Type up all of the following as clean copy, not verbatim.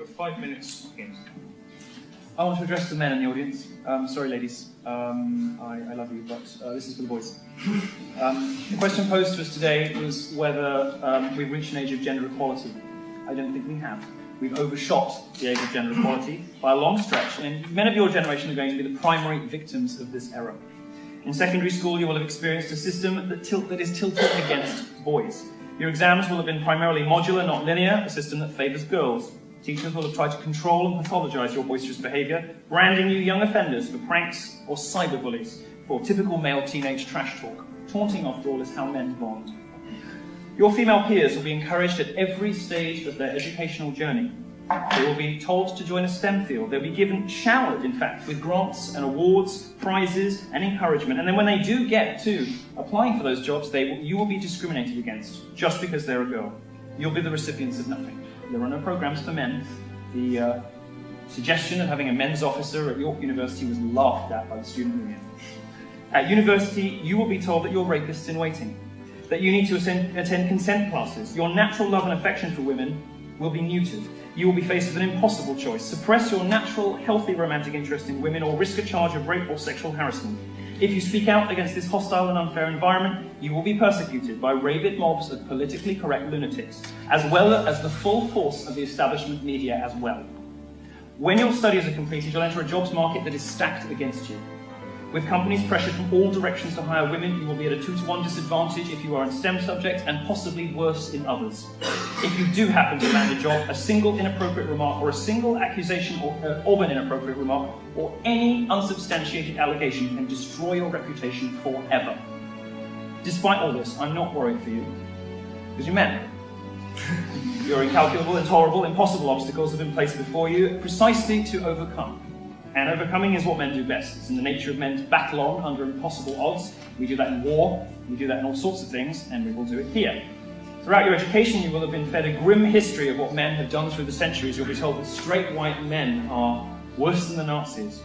Your 5 minutes begins. I want to address the men in the audience. Sorry, ladies. I love you, but this is for the boys. The question posed to us today was whether we've reached an age of gender equality. I don't think we have. We've overshot the age of gender equality by a long stretch, and men of your generation are going to be the primary victims of this error. In secondary school, you will have experienced a system that is tilted against boys. Your exams will have been primarily modular, not linear, a system that favours girls. Teachers will have tried to control and pathologise your boisterous behaviour, branding you young offenders for pranks or cyberbullies, for typical male teenage trash talk. Taunting, after all, is how men bond. Your female peers will be encouraged at every stage of their educational journey. They will be told to join a STEM field. They'll be showered, in fact, with grants and awards, prizes and encouragement. And then when they do get to applying for those jobs, you will be discriminated against just because they're a girl. You'll be the recipients of nothing. There are no programs for men. The suggestion of having a men's officer at York University was laughed at by the student union. At university, you will be told that you're rapists in waiting, that you need to attend consent classes. Your natural love and affection for women will be neutered. You will be faced with an impossible choice: suppress your natural, healthy romantic interest in women or risk a charge of rape or sexual harassment. If you speak out against this hostile and unfair environment, you will be persecuted by rabid mobs of politically correct lunatics, as well as the full force of the establishment media as well. When your studies are completed, you'll enter a jobs market that is stacked against you. With companies pressured from all directions to hire women, you will be at a 2-to-1 disadvantage if you are in STEM subjects, and possibly worse in others. If you do happen to land a job, a single inappropriate remark or a single accusation of an inappropriate remark or any unsubstantiated allegation can destroy your reputation forever. Despite all this, I'm not worried for you, because you're men. Your incalculable, intolerable, impossible obstacles have been placed before you precisely to overcome. And overcoming is what men do best. It's in the nature of men to battle on under impossible odds. We do that in war, we do that in all sorts of things, and we will do it here. Throughout your education, you will have been fed a grim history of what men have done through the centuries. You'll be told that straight white men are worse than the Nazis.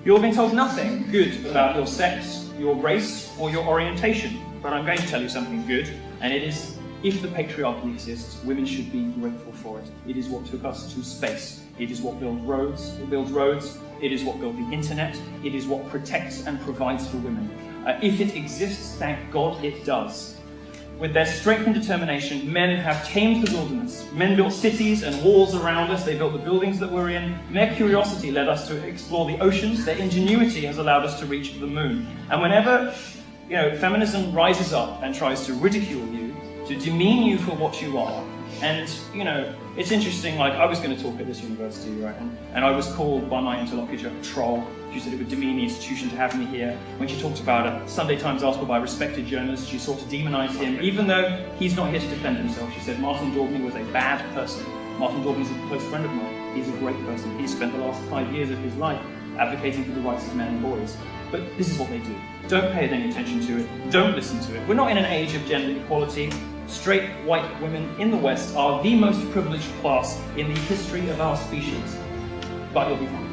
You'll have been told nothing good about your sex, your race, or your orientation. But I'm going to tell you something good, and it is, if the patriarchy exists, women should be grateful for it. It is what took us to space. It is what builds roads. It is what built the internet. It is what protects and provides for women. If it exists, thank God it does. With their strength and determination, men have tamed the wilderness. Men built cities and walls around us. They built the buildings that we're in. Their curiosity led us to explore the oceans. Their ingenuity has allowed us to reach the moon. And whenever, feminism rises up and tries to ridicule you, to demean you for what you are, and, it's interesting, I was going to talk at this university, right, and I was called by my interlocutor a troll. She said it would demean the institution to have me here. When she talked about a Sunday Times article by a respected journalist, she sort of demonized him, even though he's not here to defend himself. She said Martin Daubney was a bad person. Martin Daubney's a close friend of mine. He's a great person. He's spent the last 5 years of his life advocating for the rights of men and boys. But this is what they do. Don't pay any attention to it. Don't listen to it. We're not in an age of gender equality. Straight white women in the West are the most privileged class in the history of our species. But you'll be fine.